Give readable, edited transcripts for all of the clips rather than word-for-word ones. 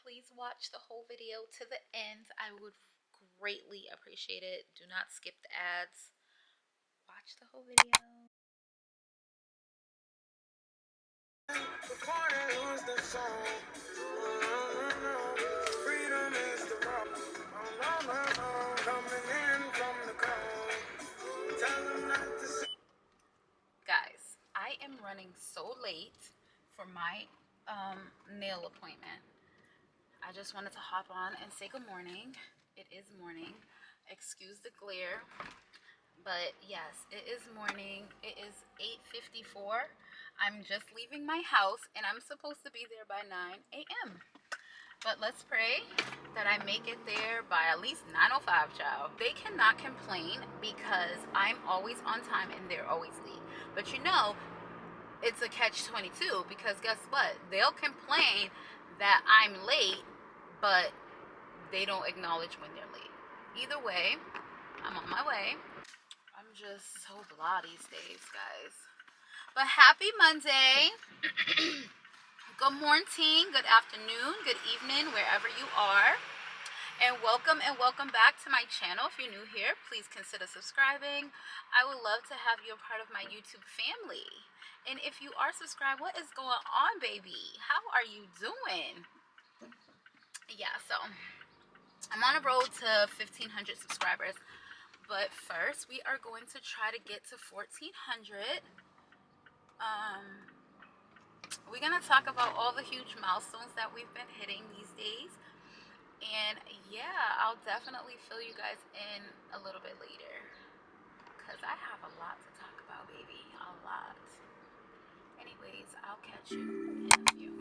please watch the whole video to the end. I would greatly appreciate it. Do not skip the ads. Watch the whole video. Guys, I am running so late for my nail appointment. I just wanted to hop on and say good morning. It is morning. Excuse the glare, but yes, it is morning. It is 8:54. I'm just leaving my house and I'm supposed to be there by 9 a.m. But let's pray that I make it there by at least 9:05, child. They cannot complain because I'm always on time and they're always late. But you know, it's a catch-22 because guess what? They'll complain that I'm late, but they don't acknowledge when they're late. Either way, I'm on my way. I'm just so blah these days, guys. But happy Monday. Good morning, good afternoon, good evening, wherever you are. And welcome back to my channel. If you're new here, please consider subscribing. I would love to have you a part of my YouTube family. And if you are subscribed, what is going on, baby? How are you doing? Yeah, so I'm on a road to 1,500 subscribers. But first, we are going to try to get to 1,400. We're going to talk about all the huge milestones that we've been hitting these days. And yeah, I'll definitely fill you guys in a little bit later. Because I have a lot to talk about, baby. A lot. Anyways, I'll catch you in a few.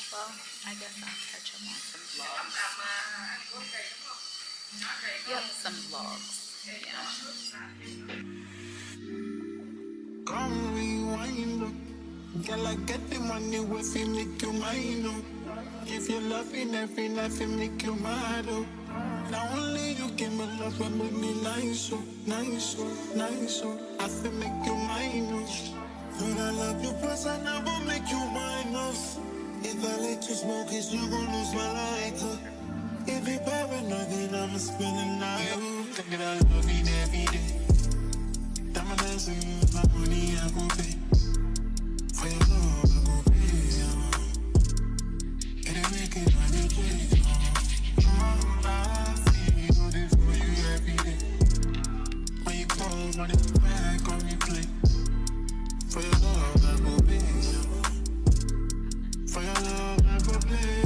Well, I guess I'll catch up on some vlogs. Yep, some vlogs. Yeah. Come rewind. Girl, I get the money with you, make you mine. If you're loving every night, you make you mad. Not only you give me love, but make me nice, nice, nice. I feel make you mine. When I love you, plus I never make you mine. If I let you smoke it, you gon' lose my lighter. If you paranoid, then I'ma spend the night. You think that I love you every day. Diamond dancing, my money I gon' pay. For your love, I gon' pay. It ain't making money, please. I feel this for you every day. When you call, run it back on replay. For your love, I gon' pay. For your love, I gon' pay.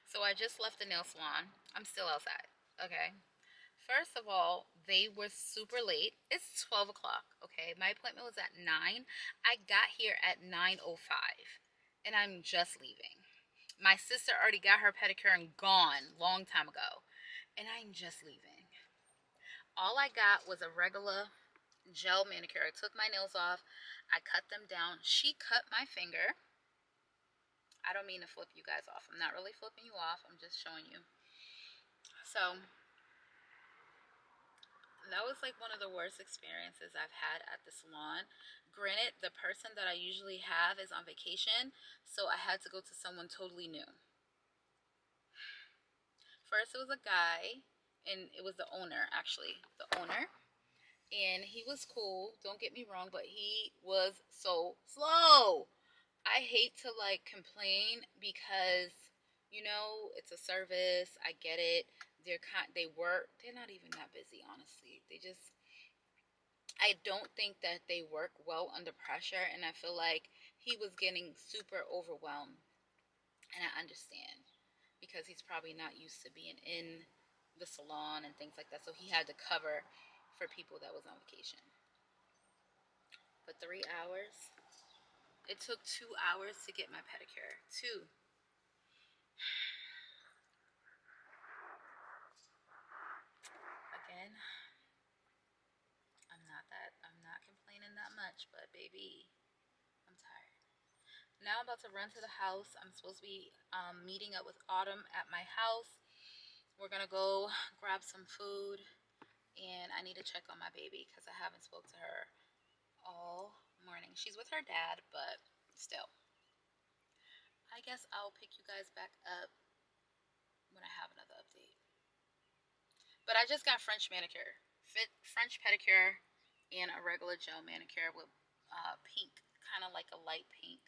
So I just left the nail salon. I'm still outside, okay? First of all, they were super late. It's 12 o'clock, okay? My appointment was at 9. I got here at 9:05, and I'm just leaving. My sister already got her pedicure and gone long time ago, and I'm just leaving. All I got was a regular gel manicure. I took my nails off. I cut them down. She cut my finger. I don't mean to flip you guys off. I'm not really flipping you off. I'm just showing you. So that was like one of the worst experiences I've had at the salon. Granted, the person that I usually have is on vacation, so I had to go to someone totally new. First, it was a guy, and it was the owner, actually. The owner. And he was cool, don't get me wrong, but he was so slow. I hate to like complain because, you know, it's a service. I get it. They're not even that busy, honestly. I don't think that they work well under pressure, and I feel like he was getting super overwhelmed. And I understand, because he's probably not used to being in the salon and things like that. So he had to cover for people that was on vacation. But 3 hours? It took 2 hours to get my pedicure. 2. Again, I'm not complaining that much, but baby, I'm tired. Now I'm about to run to the house. I'm supposed to be meeting up with Autumn at my house. We're gonna go grab some food, and I need to check on my baby because I haven't spoke to her all morning. She's with her dad, but still. I guess I'll pick you guys back up when I have another update. But I just got French manicure, French pedicure, and a regular gel manicure with pink, kind of like a light pink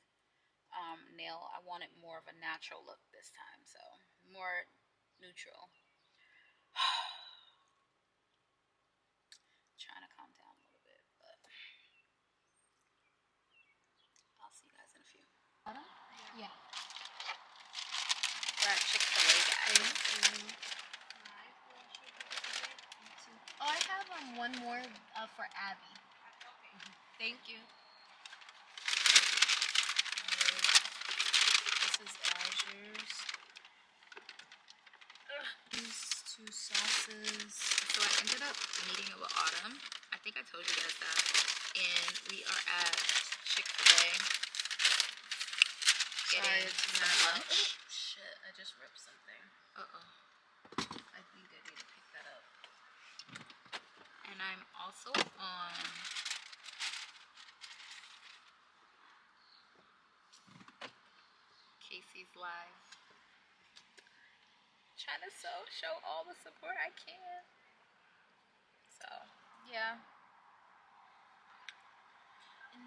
nail. I wanted more of a natural look this time, so more neutral. Trying to calm down a little bit, but I'll see you guys in a few. Yeah. We're at Chick-fil-A, guys. Oh, I have one more for Abby. Thank you. This is Azur's. These 2 sauces. So I ended up meeting up with Autumn. I think I told you guys that. And we are at Chick-fil-A getting lunch. Shit, I just ripped something. Uh-oh. I think I need to pick that up. And I'm also on Casey's Live. Trying to show all the support I can. So, yeah.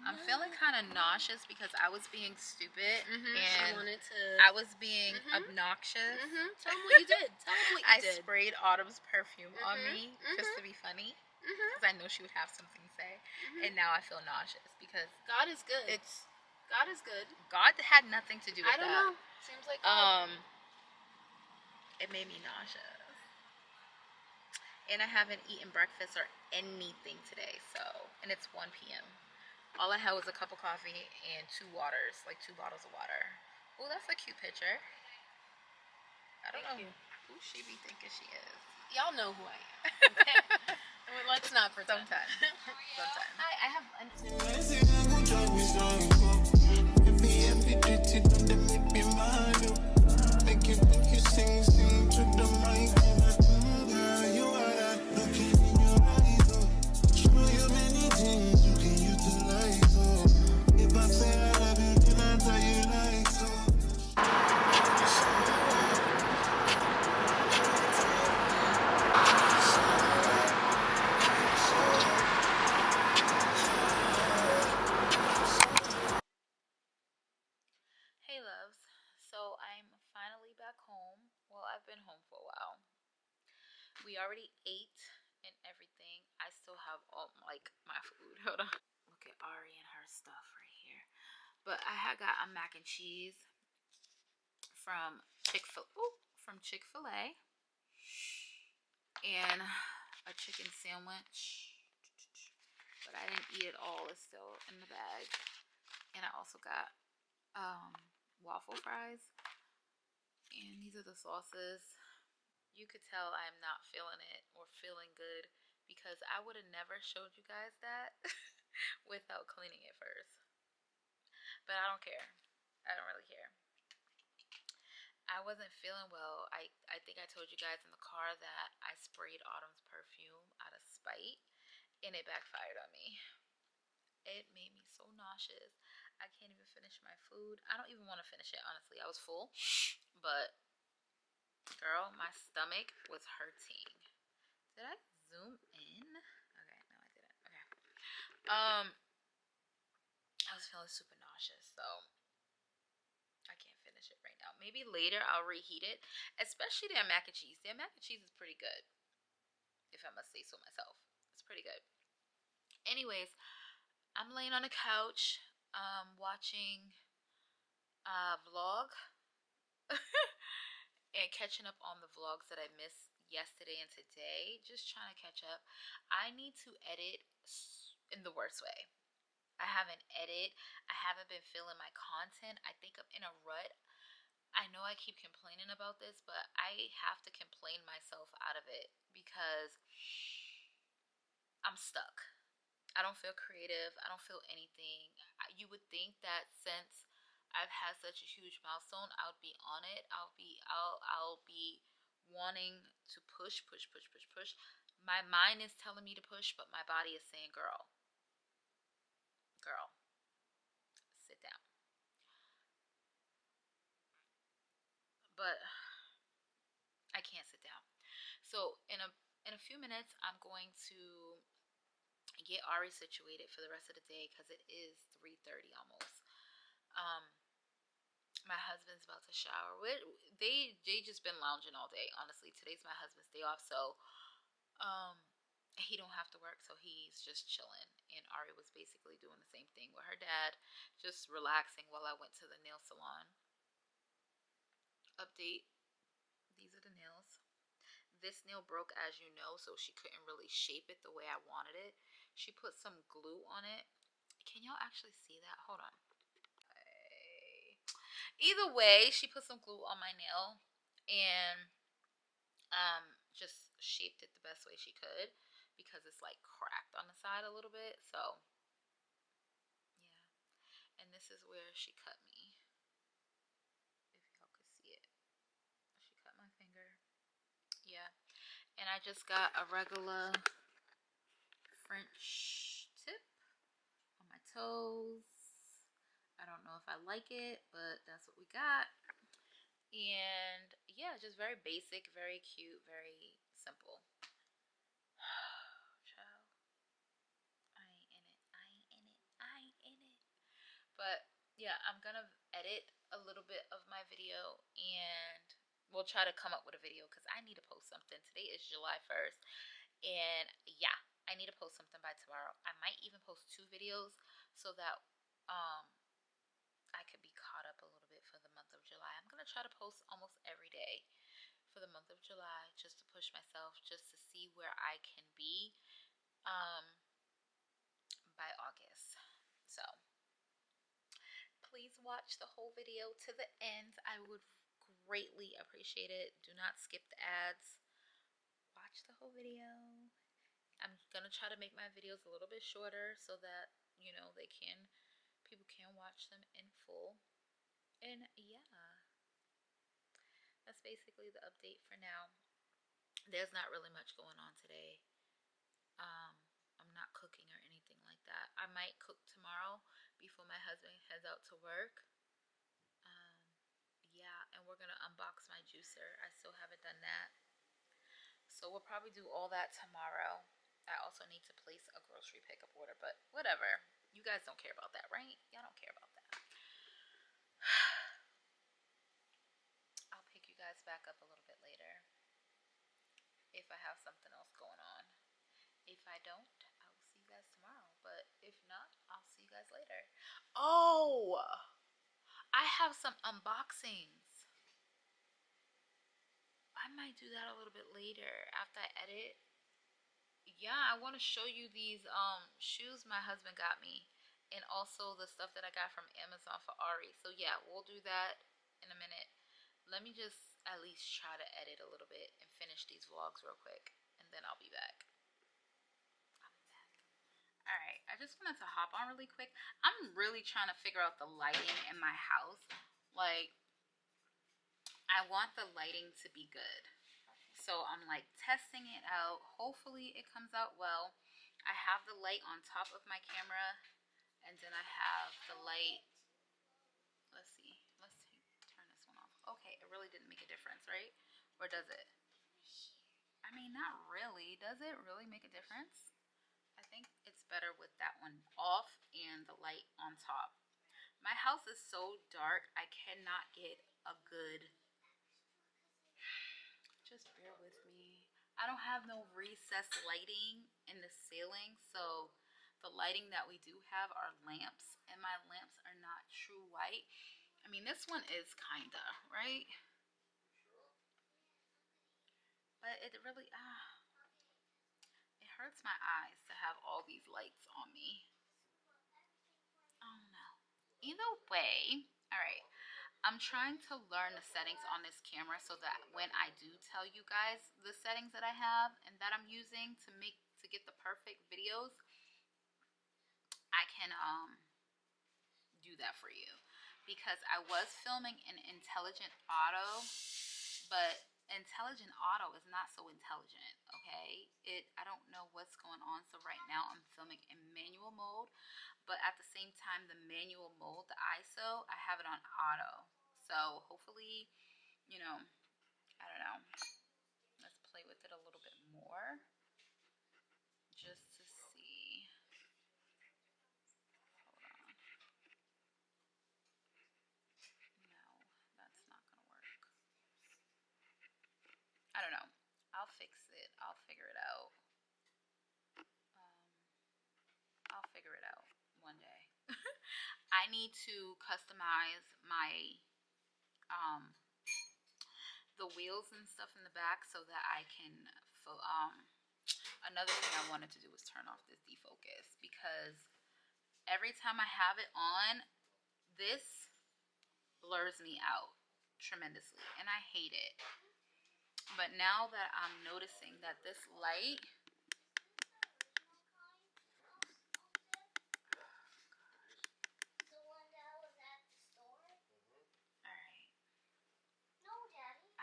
I'm feeling kind of nauseous because I was being stupid and I was being obnoxious. Tell them what you did. Tell them what you did. I sprayed Autumn's perfume on me just to be funny because I know she would have something to say. And now I feel nauseous because God is good. God is good. God had nothing to do with that. I don't know. Seems like God. It made me nauseous. And I haven't eaten breakfast or anything today, and it's 1 p.m. All I had was a cup of coffee and 2 waters, like 2 bottles of water. Oh, that's a cute picture. I don't know who she be thinking she is. Y'all know who I am. Okay? Let's not pretend. Sometimes. Hi, I have. Make you think you sing to the mic. Girl, you are that looking in your eyes. Show you many things you can utilize. If I say I love you, then I tell you like so. Hey loves, so I'm finally back home. Well, I've been home for a while. We already ate and everything. I still have all my food. Hold on. Look at Ari and her stuff right here. But I had got a mac and cheese from Chick-fil-A and a chicken sandwich. But I didn't eat it all. It's still in the bag. And I also got waffle fries, and these are the sauces. You could tell I'm not feeling it or feeling good because I would have never showed you guys that without cleaning it first. But I don't care. I don't really care. I wasn't feeling well. I think I told you guys in the car that I sprayed Autumn's perfume out of spite, and it backfired on me. It made me so nauseous. I can't even finish my food. I don't even want to finish it, honestly. I was full, but girl, my stomach was hurting. Did I zoom in? Okay, no, I didn't. Okay. I was feeling super nauseous, so I can't finish it right now. Maybe later I'll reheat it, especially their mac and cheese. Their mac and cheese is pretty good, if I must say so myself. It's pretty good. Anyways, I'm laying on the couch. watching a vlog and catching up on the vlogs that I missed yesterday and today. Just trying to catch up. I need to edit in the worst way. I haven't edited. I haven't been feeling my content. I think I'm in a rut. I know I keep complaining about this, but I have to complain myself out of it because I'm stuck. I don't feel creative. I don't feel anything. You would think that since I've had such a huge milestone, I would be on it. I'll be wanting to push, push, push, push, push. My mind is telling me to push, but my body is saying, girl, sit down. But I can't sit down. So in a few minutes, I'm going to get Ari situated for the rest of the day because it is 3:30 almost. My husband's about to shower. They just been lounging all day. Honestly, today's my husband's day off, so he don't have to work, so he's just chilling. And Ari was basically doing the same thing with her dad, just relaxing while I went to the nail salon. Update: these are the nails. This nail broke, as you know, so she couldn't really shape it the way I wanted it. She put some glue on it. Can y'all actually see that? Hold on. Either way, she put some glue on my nail and just shaped it the best way she could because it's like cracked on the side a little bit. So yeah, and this is where she cut me, if y'all could see it. She cut my finger. Yeah, and I just got a regular French tip on my toes. I don't know if I like it, but that's what we got. And yeah, just very basic, very cute, very simple. Child, I ain't in it. I ain't in it. I ain't in it. But yeah, I'm gonna edit a little bit of my video and we'll try to come up with a video because I need to post something. Today is July 1st. And yeah, I need to post something by tomorrow. I might even post 2 videos so that I could be caught up a little bit for the month of July. I'm going to try to post almost every day for the month of July just to push myself, just to see where I can be by August. So please watch the whole video to the end. I would greatly appreciate it. Do not skip the ads. Watch the whole video. I'm going to try to make my videos a little bit shorter so that, you know, people can watch them in full. And yeah, that's basically the update for now. There's not really much going on today. I'm not cooking or anything like that. I might cook tomorrow before my husband heads out to work. Yeah, and we're gonna unbox my juicer. I still haven't done that, so we'll probably do all that tomorrow. I also need to place a grocery pickup order, but whatever. You guys don't care about that, right? Y'all don't care about that. I'll pick you guys back up a little bit later if I have something else going on. If I don't, I will see you guys tomorrow. But if not, I'll see you guys later. Oh, I have some unboxings. I might do that a little bit later after I edit. Yeah, I want to show you these shoes my husband got me, and also the stuff that I got from Amazon for Ari. So yeah, we'll do that in a minute. Let me just at least try to edit a little bit and finish these vlogs real quick, and then I'll be back. Alright, I just wanted to hop on really quick. I'm really trying to figure out the lighting in my house. Like, I want the lighting to be good. So I'm like testing it out. Hopefully it comes out well. I have the light on top of my camera, and then I have the light. Let's see. Let's turn this one off. Okay, it really didn't make a difference, right? Or does it? I mean, not really. Does it really make a difference? I think it's better with that one off and the light on top. My house is so dark, I cannot get a good... Just bear with me. I don't have no recessed lighting in the ceiling, so the lighting that we do have are lamps, and my lamps are not true white. I mean, this one is kinda, right? But it really, it hurts my eyes to have all these lights on me. I don't know. Either way, all right. I'm trying to learn the settings on this camera so that when I do tell you guys the settings that I have and that I'm using to get the perfect videos, I can do that for you. Because I was filming in intelligent auto, but intelligent auto is not so intelligent, okay? I don't know what's going on. So right now I'm filming in manual mode, but at the same time, the manual mode, the ISO, I have it on auto. So hopefully, you know, I don't know. Let's play with it a little bit more just to see. Hold on. No, that's not gonna work. I don't know. I'll fix it. I'll figure it out. I'll figure it out one day. I need to customize my the wheels and stuff in the back so that I can another thing I wanted to do was turn off this defocus, because every time I have it on, this blurs me out tremendously and I hate it. But now that I'm noticing that this light,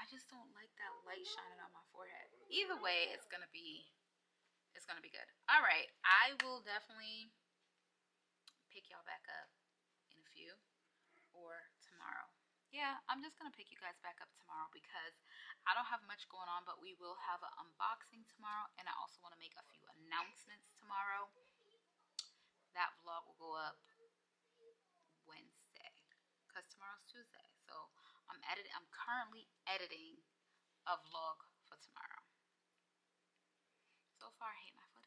I just don't like that light shining on my forehead. Either way, it's gonna be good. All right, I will definitely pick y'all back up in a few, or tomorrow. Yeah, I'm just gonna pick you guys back up tomorrow because I don't have much going on, but we will have an unboxing tomorrow, and I also want to make a few announcements tomorrow. That vlog will go up Wednesday because tomorrow's Tuesday. So I'm currently editing a vlog for tomorrow. So far, I hate my foot.